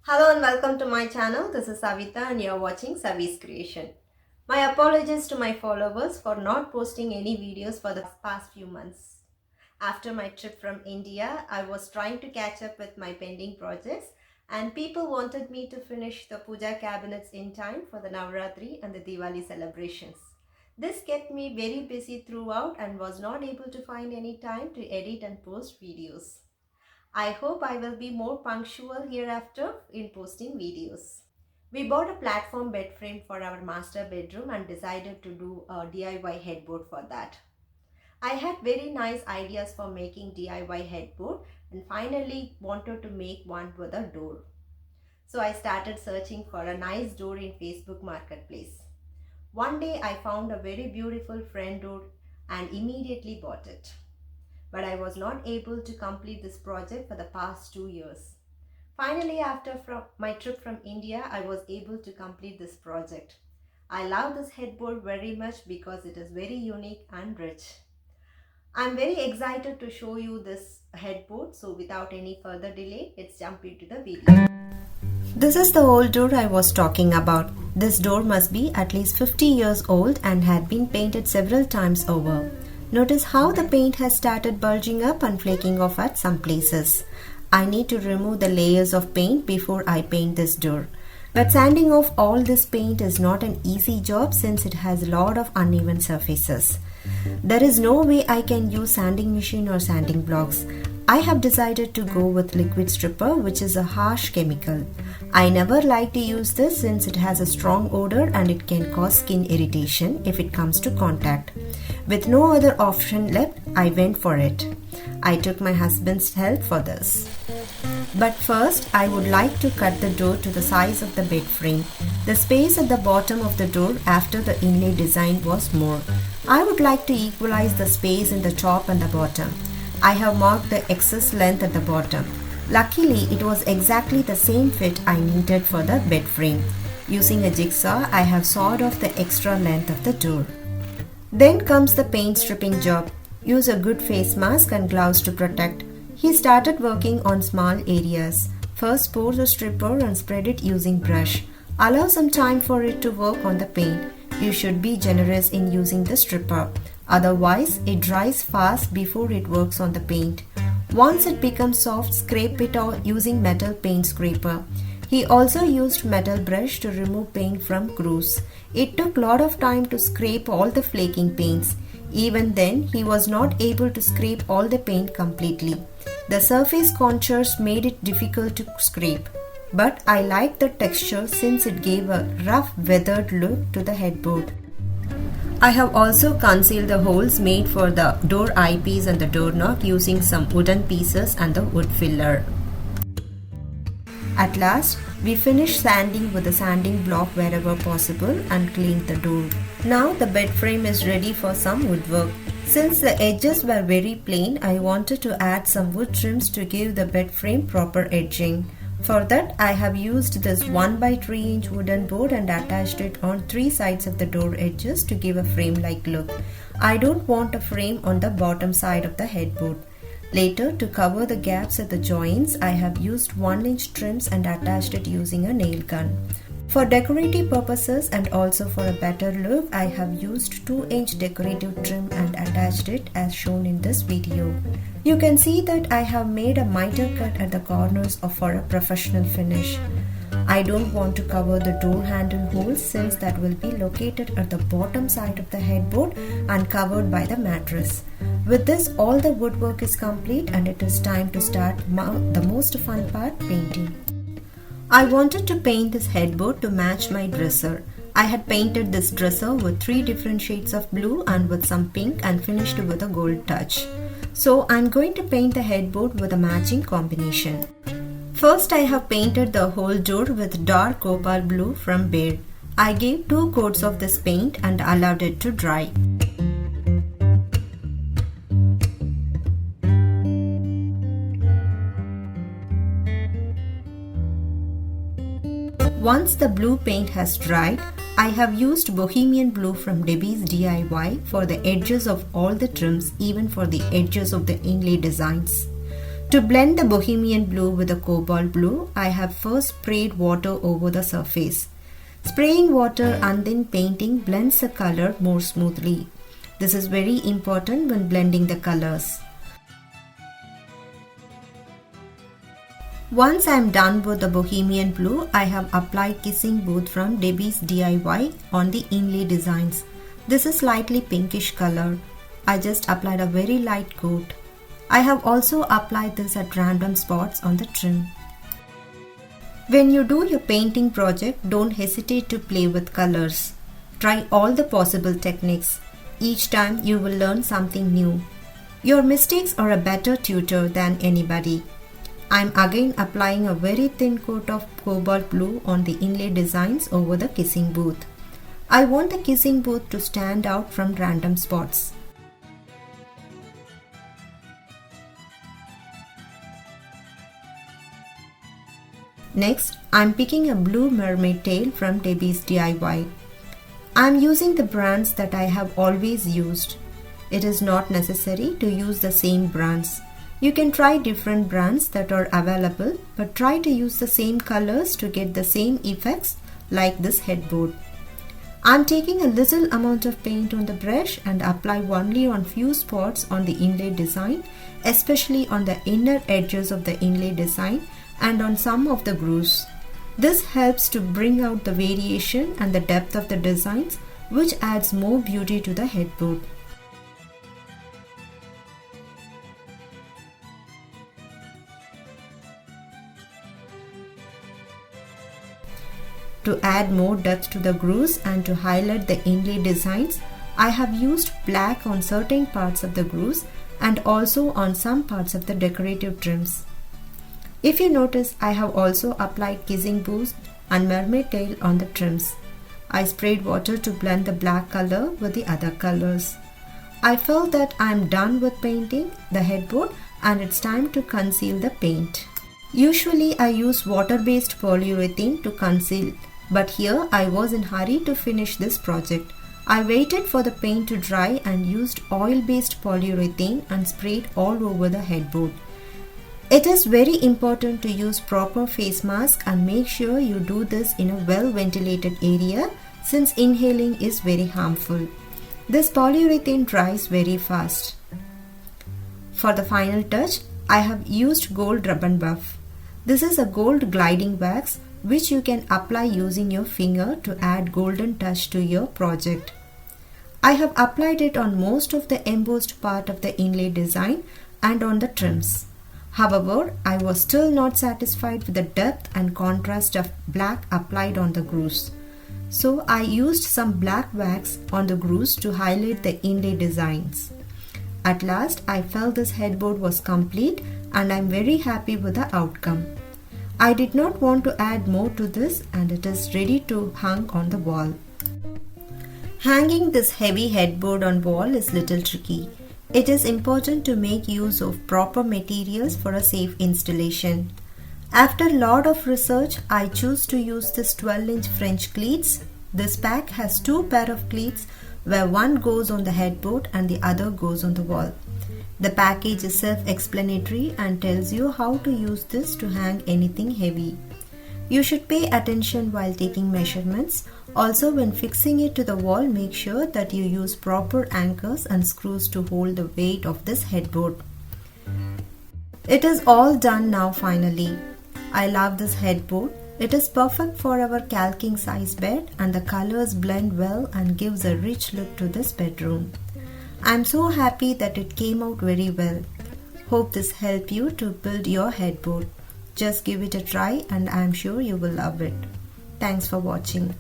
Hello and welcome to my channel. This is Savita and you are watching Savi's Creation. My apologies to my followers for not posting any videos for the past few months. After my trip from India, I was trying to catch up with my pending projects and people wanted me to finish the puja cabinets in time for the Navratri and the Diwali celebrations. This kept me very busy throughout and was not able to find any time to edit and post videos. I hope I will be more punctual hereafter in posting videos. We bought a platform bed frame for our master bedroom and decided to do a DIY headboard for that. I had very nice ideas for making DIY headboard and finally wanted to make one with a door. So I started searching for a nice door in Facebook Marketplace. One day I found a very beautiful front door and immediately bought it. But I was not able to complete this project for the past 2 years. Finally, after my trip from India, I was able to complete this project. I love this headboard very much because it is very unique and rich. I'm very excited to show you this headboard, so without any further delay, let's jump into the video. This is the old door I was talking about. This door must be at least 50 years old and had been painted several times over. Notice how the paint has started bulging up and flaking off at some places. I need to remove the layers of paint before I paint this door. But sanding off all this paint is not an easy job since it has a lot of uneven surfaces. There is no way I can use sanding machine or sanding blocks. I have decided to go with liquid stripper, which is a harsh chemical. I never like to use this since it has a strong odor and it can cause skin irritation if it comes to contact. With no other option left, I went for it. I took my husband's help for this. But first, I would like to cut the door to the size of the bed frame. The space at the bottom of the door after the inlay design was more. I would like to equalize the space in the top and the bottom. I have marked the excess length at the bottom. Luckily, it was exactly the same fit I needed for the bed frame. Using a jigsaw, I have sawed off the extra length of the door. Then comes the paint stripping job. Use a good face mask and gloves to protect. He started working on small areas. First pour the stripper and spread it using brush. Allow some time for it to work on the paint. You should be generous in using the stripper. Otherwise, it dries fast before it works on the paint. Once it becomes soft, scrape it out using metal paint scraper. He also used metal brush to remove paint from grooves. It took a lot of time to scrape all the flaking paints. Even then, he was not able to scrape all the paint completely. The surface contours made it difficult to scrape. But I liked the texture since it gave a rough, weathered look to the headboard. I have also concealed the holes made for the door eyepiece and the doorknob using some wooden pieces and the wood filler. At last, we finished sanding with a sanding block wherever possible and cleaned the door. Now the bed frame is ready for some woodwork. Since the edges were very plain, I wanted to add some wood trims to give the bed frame proper edging. For that, I have used this 1x3 inch wooden board and attached it on 3 sides of the door edges to give a frame-like look. I don't want a frame on the bottom side of the headboard. Later, to cover the gaps at the joints, I have used 1-inch trims and attached it using a nail gun. For decorative purposes and also for a better look, I have used 2-inch decorative trim and attached it as shown in this video. You can see that I have made a miter cut at the corners for a professional finish. I don't want to cover the door handle holes since that will be located at the bottom side of the headboard and covered by the mattress. With this, all the woodwork is complete and it is time to start the most fun part, painting. I wanted to paint this headboard to match my dresser. I had painted this dresser with 3 different shades of blue and with some pink and finished with a gold touch. So I'm going to paint the headboard with a matching combination. First, I have painted the whole door with dark cobalt blue from Bher. I gave 2 coats of this paint and allowed it to dry. Once the blue paint has dried, I have used Bohemian blue from Debi's DIY for the edges of all the trims, even for the edges of the inlay designs. To blend the Bohemian blue with the cobalt blue, I have first sprayed water over the surface. Spraying water and then painting blends the color more smoothly. This is very important when blending the colors. Once I am done with the Bohemian blue, I have applied kissing booth from Debi's DIY on the inlay designs. This is slightly pinkish color. I just applied a very light coat. I have also applied this at random spots on the trim. When you do your painting project, don't hesitate to play with colors. Try all the possible techniques. Each time you will learn something new. Your mistakes are a better tutor than anybody. I am again applying a very thin coat of cobalt blue on the inlay designs over the kissing booth. I want the kissing booth to stand out from random spots. Next, I am picking a blue mermaid tail from Debi's DIY. I am using the brands that I have always used. It is not necessary to use the same brands. You can try different brands that are available, but try to use the same colors to get the same effects like this headboard. I am taking a little amount of paint on the brush and apply only on few spots on the inlay design, especially on the inner edges of the inlay design and on some of the grooves. This helps to bring out the variation and the depth of the designs, which adds more beauty to the headboard. To add more depth to the grooves and to highlight the inlay designs, I have used black on certain parts of the grooves and also on some parts of the decorative trims. If you notice, I have also applied kissing booth and mermaid tail on the trims. I sprayed water to blend the black color with the other colors. I felt that I am done with painting the headboard and it's time to conceal the paint. Usually I use water-based polyurethane to conceal, but here I was in a hurry to finish this project. I waited for the paint to dry and used oil-based polyurethane and sprayed all over the headboard. It is very important to use proper face mask and make sure you do this in a well-ventilated area since inhaling is very harmful. This polyurethane dries very fast. For the final touch, I have used gold ribbon buff. This is a gold gliding wax which you can apply using your finger to add golden touch to your project. I have applied it on most of the embossed part of the inlay design and on the trims. However, I was still not satisfied with the depth and contrast of black applied on the grooves. So I used some black wax on the grooves to highlight the inlay designs. At last, I felt this headboard was complete and I am very happy with the outcome. I did not want to add more to this and it is ready to hang on the wall. Hanging this heavy headboard on wall is little tricky. It is important to make use of proper materials for a safe installation. After a lot of research, I choose to use this 12-inch French cleats. This pack has two pair of cleats where one goes on the headboard and the other goes on the wall. The package is self-explanatory and tells you how to use this to hang anything heavy. You should pay attention while taking measurements. Also, when fixing it to the wall, make sure that you use proper anchors and screws to hold the weight of this headboard. It is all done now finally. I love this headboard. It is perfect for our calking size bed and the colors blend well and gives a rich look to this bedroom. I am so happy that it came out very well. Hope this helped you to build your headboard. Just give it a try and I am sure you will love it. Thanks for watching.